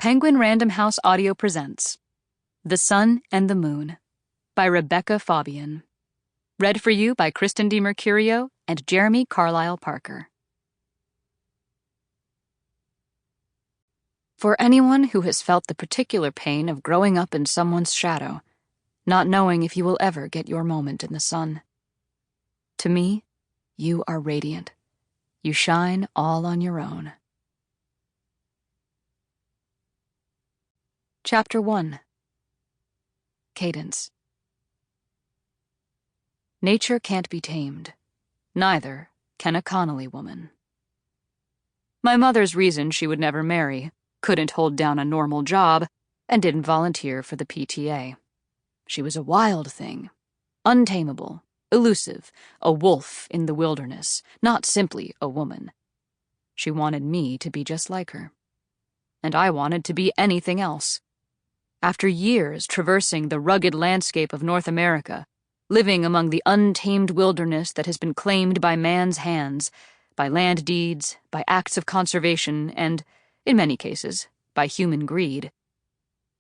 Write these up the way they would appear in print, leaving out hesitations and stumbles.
Penguin Random House Audio presents The Sun and the Moon by Rebekah Faubion. Read for you by Kristen DiMercurio and Jeremy Carlisle Parker. For anyone who has felt the particular pain of growing up in someone's shadow, not knowing if you will ever get your moment in the sun. To me, you are radiant. You shine all on your own. Chapter 1. Cadence. Nature can't be tamed. Neither can a Connolly woman. My mother's reason she would never marry, couldn't hold down a normal job, and didn't volunteer for the PTA. She was a wild thing, untamable, elusive, a wolf in the wilderness, not simply a woman. She wanted me to be just like her. And I wanted to be anything else. After years traversing the rugged landscape of North America, living among the untamed wilderness that has been claimed by man's hands, by land deeds, by acts of conservation, and, in many cases, by human greed,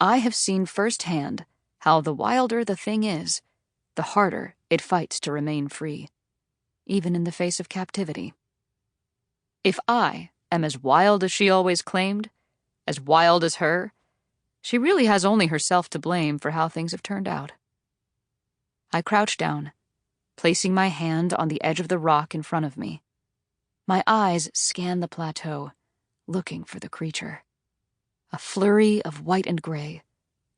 I have seen firsthand how the wilder the thing is, the harder it fights to remain free, even in the face of captivity. If I am as wild as she always claimed, as wild as her, she really has only herself to blame for how things have turned out. I crouch down, placing my hand on the edge of the rock in front of me. My eyes scan the plateau, looking for the creature. A flurry of white and gray,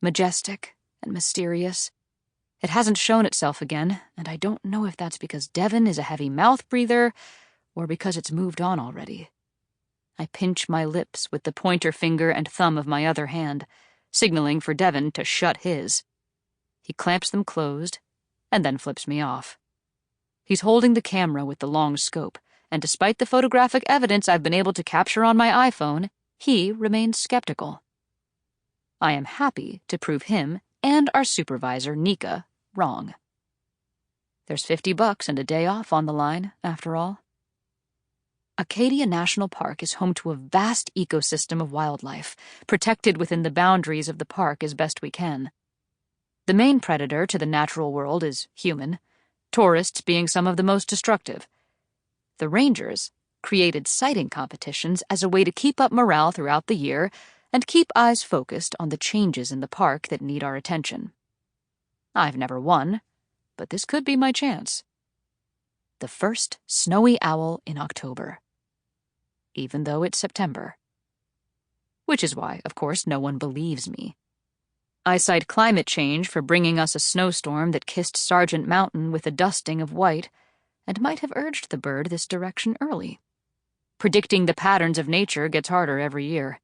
majestic and mysterious. It hasn't shown itself again, and I don't know if that's because Devon is a heavy mouth breather or because it's moved on already. I pinch my lips with the pointer finger and thumb of my other hand, signaling for Devon to shut his. He clamps them closed and then flips me off. He's holding the camera with the long scope, and despite the photographic evidence I've been able to capture on my iPhone, he remains skeptical. I am happy to prove him and our supervisor, Nika, wrong. There's $50 and a day off on the line, after all. Acadia National Park is home to a vast ecosystem of wildlife, protected within the boundaries of the park as best we can. The main predator to the natural world is human, tourists being some of the most destructive. The rangers created sighting competitions as a way to keep up morale throughout the year and keep eyes focused on the changes in the park that need our attention. I've never won, but this could be my chance. The first snowy owl in October, even though it's September. Which is why, of course, no one believes me. I cite climate change for bringing us a snowstorm that kissed Sargent Mountain with a dusting of white, and might have urged the bird this direction early. Predicting the patterns of nature gets harder every year.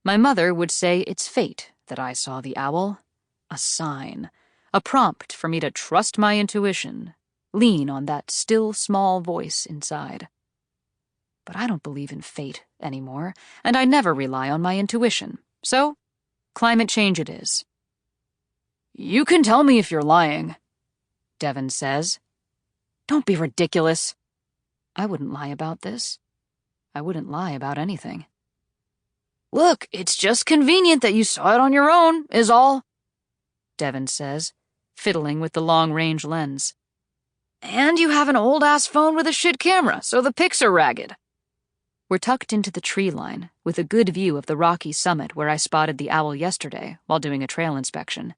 My mother would say it's fate that I saw the owl, a sign, a prompt for me to trust my intuition, lean on that still small voice inside. But I don't believe in fate anymore, and I never rely on my intuition, so climate change it is. "You can tell me if you're lying," Devon says. "Don't be ridiculous." I wouldn't lie about this. I wouldn't lie about anything. "Look, it's just convenient that you saw it on your own, is all," Devon says, fiddling with the long-range lens. "And you have an old-ass phone with a shit camera, so the pics are ragged." We're tucked into the tree line, with a good view of the rocky summit where I spotted the owl yesterday while doing a trail inspection.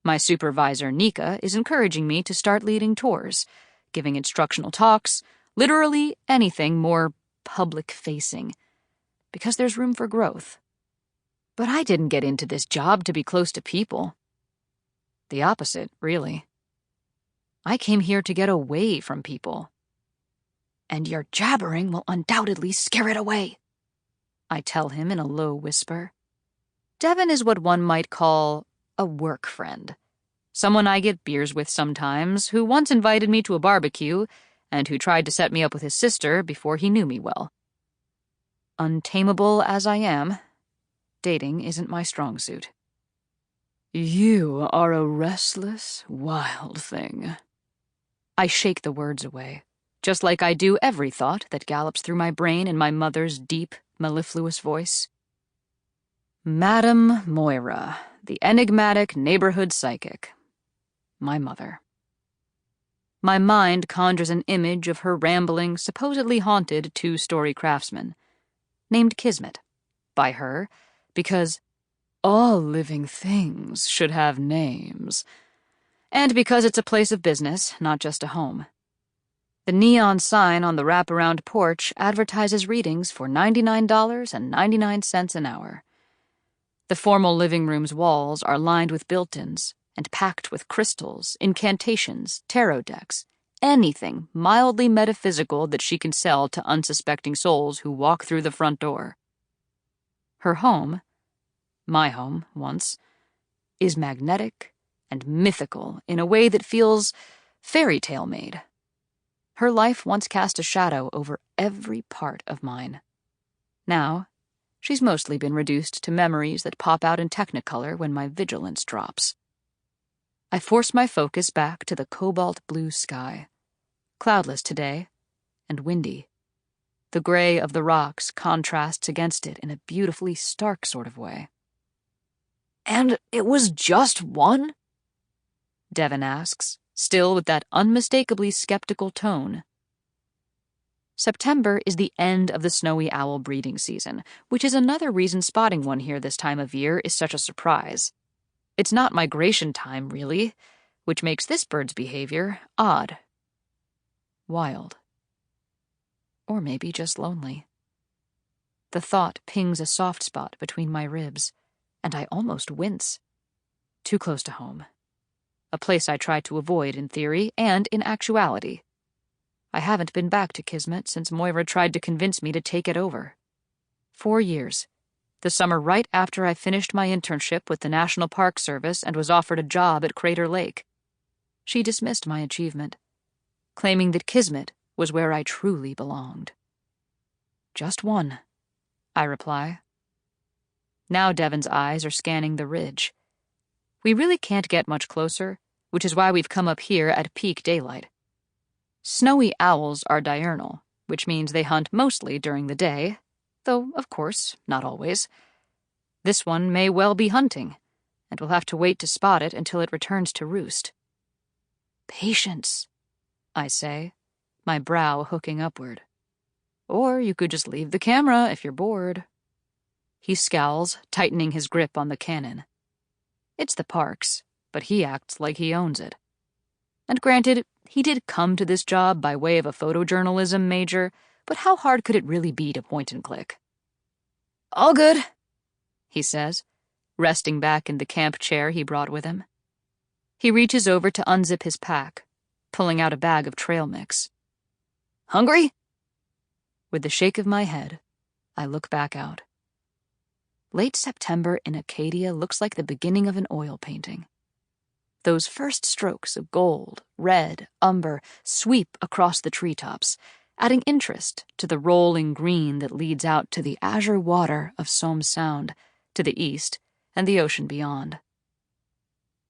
My supervisor, Nika, is encouraging me to start leading tours, giving instructional talks, literally anything more public-facing, because there's room for growth. But I didn't get into this job to be close to people. The opposite, really. I came here to get away from people. "And your jabbering will undoubtedly scare it away," I tell him in a low whisper. Devon is what one might call a work friend, someone I get beers with sometimes, who once invited me to a barbecue and who tried to set me up with his sister before he knew me well. Untamable as I am, dating isn't my strong suit. "You are a restless, wild thing." I shake the words away, just like I do every thought that gallops through my brain in my mother's deep, mellifluous voice. Madame Moira, the enigmatic neighborhood psychic. My mother. My mind conjures an image of her rambling, supposedly haunted two-story craftsman, named Kismet, by her, because all living things should have names, and because it's a place of business, not just a home. The neon sign on the wraparound porch advertises readings for $99.99 an hour. The formal living room's walls are lined with built-ins and packed with crystals, incantations, tarot decks, anything mildly metaphysical that she can sell to unsuspecting souls who walk through the front door. Her home, my home once, is magnetic and mythical in a way that feels fairy tale made. Her life once cast a shadow over every part of mine. Now, she's mostly been reduced to memories that pop out in Technicolor when my vigilance drops. I force my focus back to the cobalt blue sky. Cloudless today, and windy. The gray of the rocks contrasts against it in a beautifully stark sort of way. "And it was just one?" Devon asks, still with that unmistakably skeptical tone. September is the end of the snowy owl breeding season, which is another reason spotting one here this time of year is such a surprise. It's not migration time, really, which makes this bird's behavior odd. Wild. Or maybe just lonely. The thought pings a soft spot between my ribs, and I almost wince. Too close to home. A place I try to avoid in theory and in actuality. I haven't been back to Kismet since Moira tried to convince me to take it over. 4 years. The summer right after I finished my internship with the National Park Service and was offered a job at Crater Lake. She dismissed my achievement, claiming that Kismet was where I truly belonged. "Just one," I reply. Now Devon's eyes are scanning the ridge. We really can't get much closer, which is why we've come up here at peak daylight. Snowy owls are diurnal, which means they hunt mostly during the day, though, of course, not always. This one may well be hunting, and we'll have to wait to spot it until it returns to roost. "Patience," I say, my brow hooking upward. "Or you could just leave the camera if you're bored." He scowls, tightening his grip on the cannon. It's the park's, but he acts like he owns it. And granted, he did come to this job by way of a photojournalism major, but how hard could it really be to point and click? "All good," he says, resting back in the camp chair he brought with him. He reaches over to unzip his pack, pulling out a bag of trail mix. "Hungry?" With the shake of my head, I look back out. Late September in Acadia looks like the beginning of an oil painting. Those first strokes of gold, red, umber sweep across the treetops, adding interest to the rolling green that leads out to the azure water of Somme Sound, to the east, and the ocean beyond.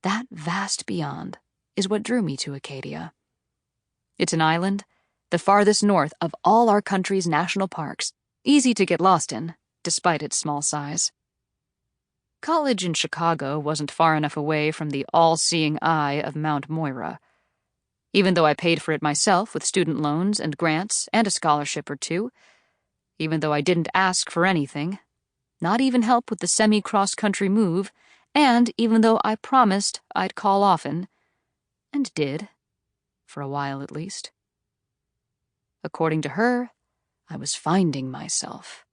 That vast beyond is what drew me to Acadia. It's an island, the farthest north of all our country's national parks, easy to get lost in, despite its small size. College in Chicago wasn't far enough away from the all-seeing eye of Mount Moira. Even though I paid for it myself with student loans and grants and a scholarship or two, even though I didn't ask for anything, not even help with the semi-cross-country move, and even though I promised I'd call often, and did, for a while at least. According to her, I was finding myself.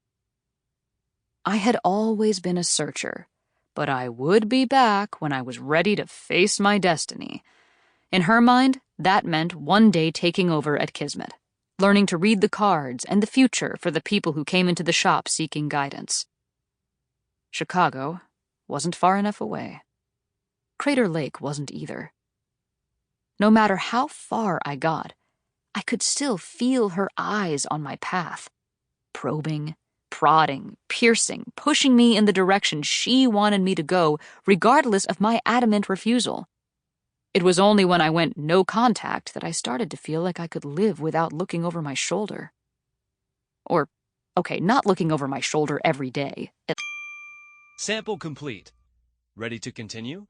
I had always been a searcher, but I would be back when I was ready to face my destiny. In her mind, that meant one day taking over at Kismet, learning to read the cards and the future for the people who came into the shop seeking guidance. Chicago wasn't far enough away. Crater Lake wasn't either. No matter how far I got, I could still feel her eyes on my path, probing, prodding, piercing, pushing me in the direction she wanted me to go, regardless of my adamant refusal. It was only when I went no contact that I started to feel like I could live without looking over my shoulder. Or, okay, not looking over my shoulder every day. Sample complete. Ready to continue?